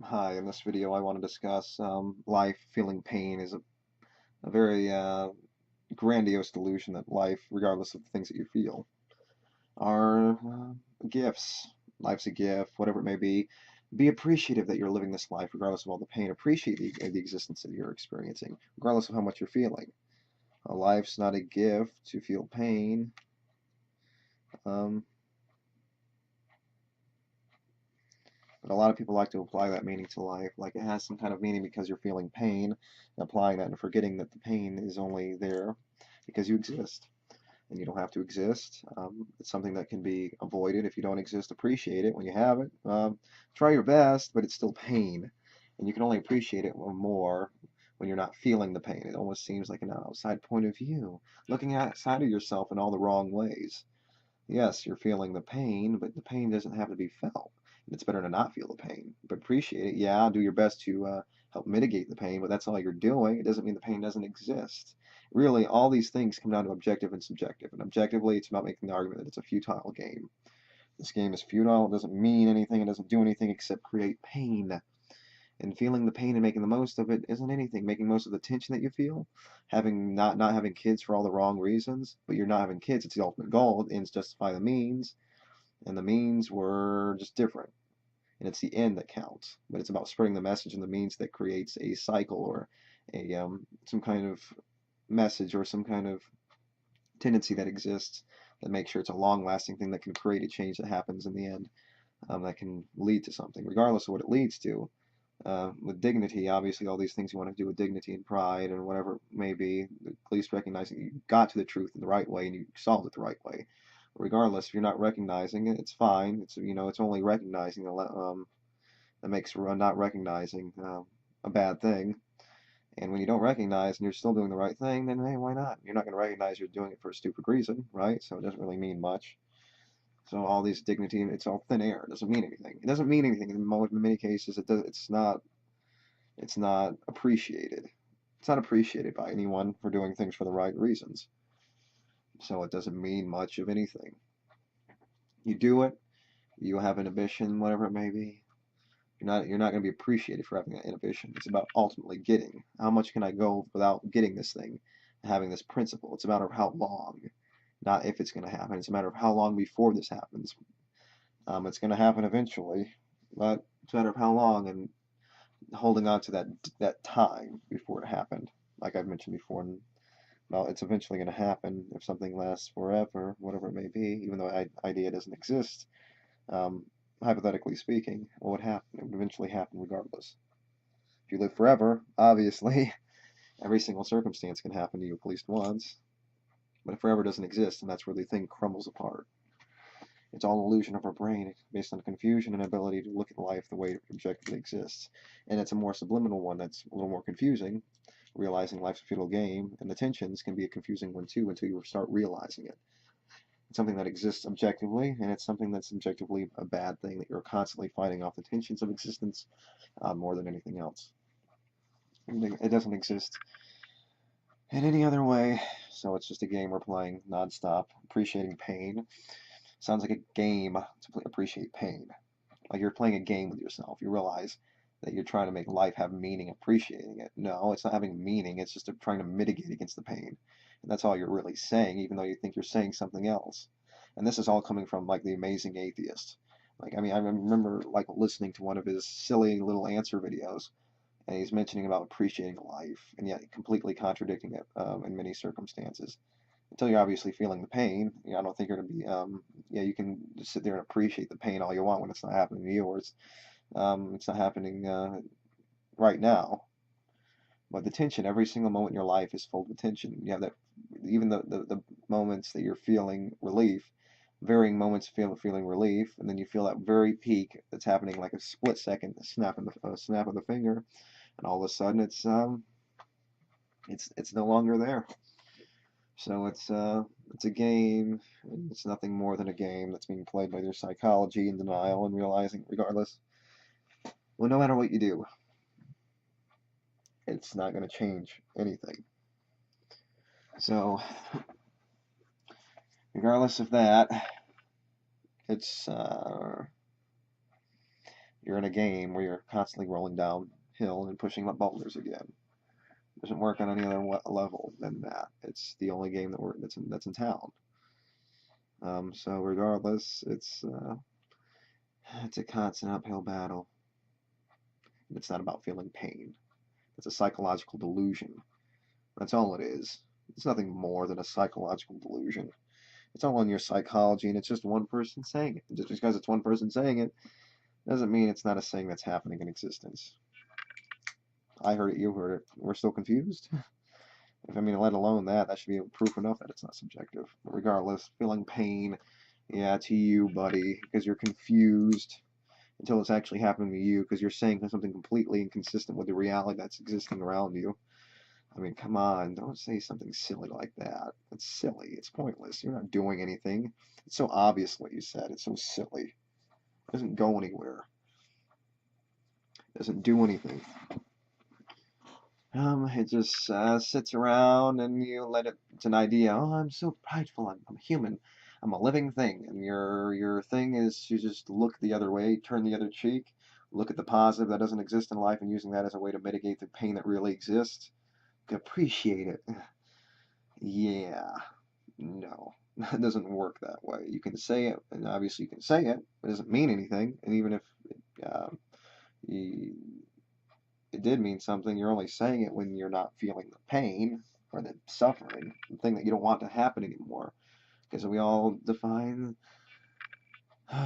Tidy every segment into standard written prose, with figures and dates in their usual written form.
Hi, in this video I want to discuss life feeling pain is a very grandiose delusion that life, regardless of the things that you feel, are gifts. Life's a gift, whatever it may be. Be appreciative that you're living this life, regardless of all the pain. Appreciate the existence that you're experiencing, regardless of how much you're feeling. Life's not a gift to feel pain. Um, But a lot of people like to apply that meaning to life, like it has some kind of meaning because you're feeling pain, and applying that and forgetting that the pain is only there because you exist. And you don't have to exist. It's something that can be avoided. If you don't exist, appreciate it when you have it. Try your best, but it's still pain. And you can only appreciate it more when you're not feeling the pain. It almost seems like an outside point of view, looking outside of yourself in all the wrong ways. Yes, you're feeling the pain, but the pain doesn't have to be felt. And it's better to not feel the pain, but appreciate it. Yeah, do your best to help mitigate the pain, but that's all you're doing. It doesn't mean the pain doesn't exist. Really, all these things come down to objective and subjective. And objectively, it's about making the argument that it's a futile game. This game is futile. It doesn't mean anything. It doesn't do anything except create pain. And feeling the pain and making the most of it isn't anything. Making most of the tension that you feel, having not having kids for all the wrong reasons, but you're not having kids. It's the ultimate goal. Ends justify the means, and the means were just different. And it's the end that counts. But it's about spreading the message and the means that creates a cycle or a some kind of message or some kind of tendency that exists that makes sure it's a long-lasting thing that can create a change that happens in the end, that can lead to something, regardless of what it leads to. With dignity, obviously, all these things you want to do with dignity and pride and whatever it may be, at least recognizing you got to the truth in the right way and you solved it the right way. Regardless, if you're not recognizing it, it's fine. It's only recognizing that makes not recognizing a bad thing. And when you don't recognize and you're still doing the right thing, then hey, why not? You're not going to recognize you're doing it for a stupid reason, right? So it doesn't really mean much. So all these dignity, it's all thin air. It doesn't mean anything. It doesn't mean anything in many cases. It does. It's not appreciated. It's not appreciated by anyone for doing things for the right reasons. So it doesn't mean much of anything. You do it, you have inhibition, whatever it may be. You're not going to be appreciated for having that inhibition. It's about ultimately getting. How much can I go without getting this thing? Having this principle. It's a matter of how long, not if it's going to happen. It's a matter of how long before this happens. It's going to happen eventually, but it's a matter of how long and holding on to that time before it happened. Like I've mentioned before, and well, it's eventually going to happen if something lasts forever, whatever it may be, even though idea doesn't exist. Um, Hypothetically speaking, what would happen? It would eventually happen regardless. If you live forever, obviously, every single circumstance can happen to you at least once. But if forever doesn't exist, and that's where the thing crumbles apart. It's all an illusion of our brain based on confusion and ability to look at life the way it objectively exists. And it's a more subliminal one that's a little more confusing, realizing life's a futile game, and the tensions can be a confusing one too until you start realizing it. It's something that exists objectively, and it's something that's objectively a bad thing that you're constantly fighting off the tensions of existence more than anything else. It doesn't exist in any other way, so it's just a game we're playing nonstop, appreciating pain. Sounds like a game to appreciate pain. Like you're playing a game with yourself. You realize that you're trying to make life have meaning, appreciating it. No, it's not having meaning. It's just trying to mitigate against the pain. And that's all you're really saying, even though you think you're saying something else. And this is all coming from like the amazing atheist. Like, I mean, I remember like listening to one of his silly little answer videos, and he's mentioning about appreciating life, and yet completely contradicting it in many circumstances. Until you're obviously feeling the pain, I don't think you're going to be, yeah, you can just sit there and appreciate the pain all you want when it's not happening to you, or it's not happening right now. But the tension, every single moment in your life is full of tension. You have that, even the moments that you're feeling relief, varying moments feeling relief, and then you feel that very peak that's happening like a split second, a snap of the finger, and all of a sudden it's no longer there. So it's a game, and it's nothing more than a game that's being played by your psychology and denial and realizing regardless, well, no matter what you do, it's not going to change anything. So regardless of that, it's You're in a game where you're constantly rolling downhill and pushing up boulders again. It doesn't work on any other level than that. It's the only game that's in town. So regardless, it's a constant uphill battle. It's not about feeling pain. It's a psychological delusion. That's all it is. It's nothing more than a psychological delusion. It's all in your psychology, and it's just one person saying it. Just because it's one person saying it doesn't mean it's not a thing that's happening in existence. I heard it, you heard it. We're still confused? If I mean, let alone that, that should be proof enough that it's not subjective. But regardless, feeling pain, yeah, to you, buddy, because you're confused until it's actually happening to you, because you're saying something completely inconsistent with the reality that's existing around you. I mean, come on, don't say something silly like that. It's silly. It's pointless. You're not doing anything. It's so obvious what you said. It's so silly. It doesn't go anywhere. It doesn't do anything. It just sits around and you let it, it's an idea. Oh, I'm so prideful. I'm human. I'm a living thing. And your thing is to just look the other way, turn the other cheek, look at the positive that doesn't exist in life and using that as a way to mitigate the pain that really exists. Appreciate it. Yeah, no, it doesn't work that way. You can say it, and obviously you can say it, but it doesn't mean anything. And even if uh, you, it did mean something, you're only saying it when you're not feeling the pain or the suffering, the thing that you don't want to happen anymore. Because we all define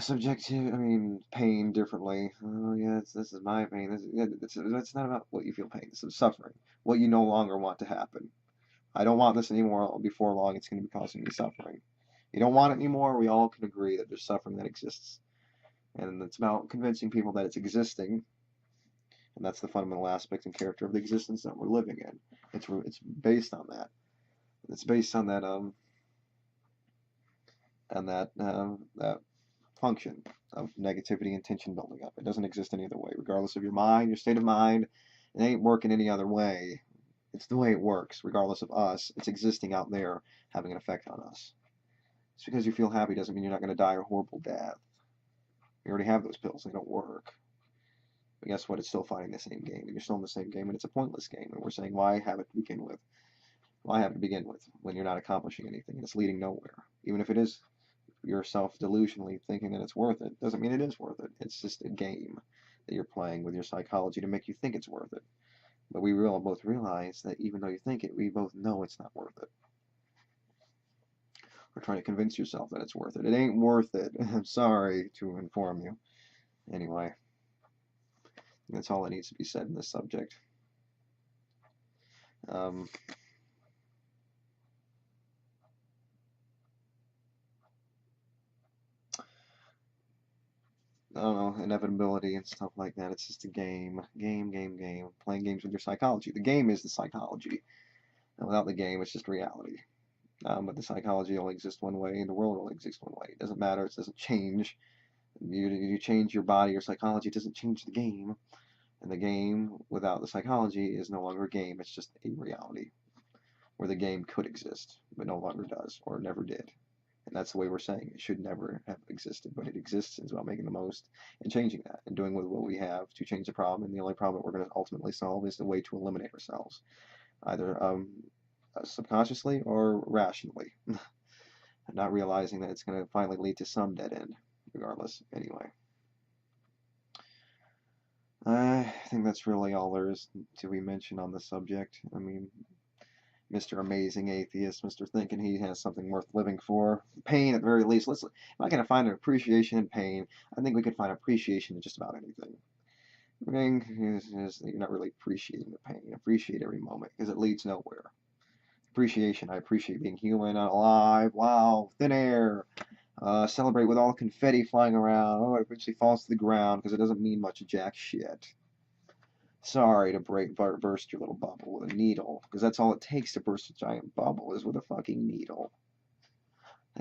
subjective, I mean, pain differently. Oh, yeah, this is my pain. It's not about what you feel pain. It's suffering. What you no longer want to happen. I don't want this anymore. Before long, it's going to be causing me suffering. You don't want it anymore. We all can agree that there's suffering that exists. And it's about convincing people that it's existing. And that's the fundamental aspect and character of the existence that we're living in. It's based on that. It's based on that function of negativity and tension building up. It doesn't exist any other way, regardless of your mind, your state of mind. It ain't working any other way. It's the way it works, regardless of us. It's existing out there, having an effect on us. Just because you feel happy doesn't mean you're not going to die a horrible death. You already have those pills. They don't work. But guess what? It's still fighting the same game, and you're still in the same game, and it's a pointless game. And we're saying, why have it to begin with? Why have it to begin with when you're not accomplishing anything and it's leading nowhere? Even if it is yourself delusionally thinking that it's worth it, doesn't mean it is worth it. It's just a game that you're playing with your psychology to make you think it's worth it. But we both realize that even though you think it, we both know it's not worth it. Or trying to convince yourself that it's worth it. It ain't worth it. I'm sorry to inform you. Anyway, that's all that needs to be said in this subject. Um, I don't know, inevitability and stuff like that. It's just a game. Game. Playing games with your psychology. The game is the psychology. And without the game, it's just reality. But the psychology only exists one way, and the world only exists one way. It doesn't matter. It doesn't change. You change your body, your psychology. It doesn't change the game. And the game without the psychology is no longer a game. It's just a reality where the game could exist, but no longer does, or never did. And that's the way we're saying it should never have existed, but it exists, and it's about making the most and changing that and doing with what we have to change the problem. And the only problem that we're going to ultimately solve is the way to eliminate ourselves, either subconsciously or rationally, not realizing that it's going to finally lead to some dead end, regardless. Anyway, I think that's really all there is to be mentioned on the subject. I mean, Mr. Amazing Atheist, Mr. Thinking he has something worth living for. Pain, at the very least. If I can find an appreciation in pain, I think we could find appreciation in just about anything. You're not really appreciating the pain. Appreciate every moment, because it leads nowhere. Appreciation, I appreciate being human, alive, wow, thin air. Celebrate with all the confetti flying around. Oh, it eventually falls to the ground, because it doesn't mean much of jack shit. Sorry to burst your little bubble with a needle, because that's all it takes to burst a giant bubble is with a fucking needle.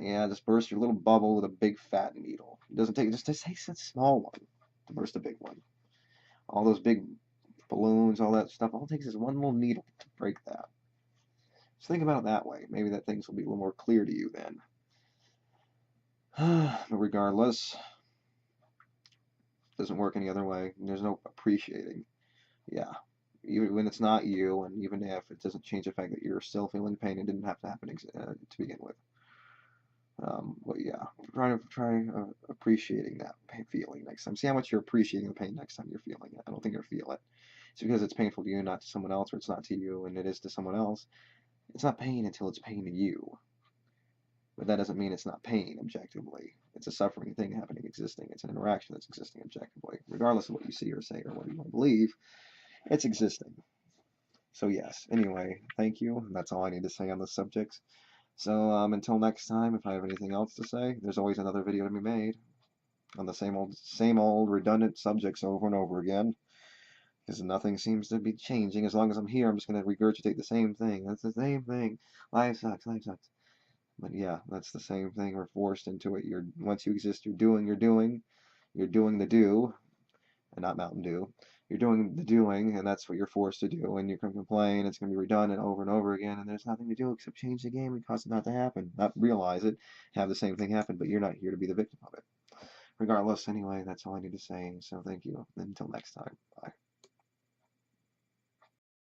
Yeah, just burst your little bubble with a big fat needle. It doesn't take, it just takes a small one to burst a big one. All those big balloons, all that stuff, all it takes is one little needle to break that. Just think about it that way. Maybe that things will be a little more clear to you then. But regardless, Doesn't work any other way. There's no appreciating. Yeah. Even when it's not you, and even if it doesn't change the fact that you're still feeling pain, it didn't have to happen to begin with. But yeah, try appreciating that pain feeling next time. See how much you're appreciating the pain next time you're feeling it. I don't think you're feel it. It's because it's painful to you, not to someone else, or it's not to you, and it is to someone else. It's not pain until it's pain to you. But that doesn't mean it's not pain objectively. It's a suffering thing happening, existing. It's an interaction that's existing objectively, regardless of what you see or say or what you want to believe. It's existing. So yes. Anyway, thank you. That's all I need to say on this subject. So until next time, if I have anything else to say, there's always another video to be made on the same old redundant subjects over and over again. Because nothing seems to be changing. As long as I'm here, I'm just going to regurgitate the same thing. That's the same thing. Life sucks. Life sucks. But yeah, that's the same thing. We're forced into it. Once you exist, you're doing the do, and not Mountain Dew. You're doing the doing, and that's what you're forced to do. And you can complain. It's going to be redundant over and over again, and there's nothing to do except change the game and cause it not to happen. Not realize it, have the same thing happen, but you're not here to be the victim of it. Regardless, anyway, that's all I need to say. So thank you. Until next time. Bye.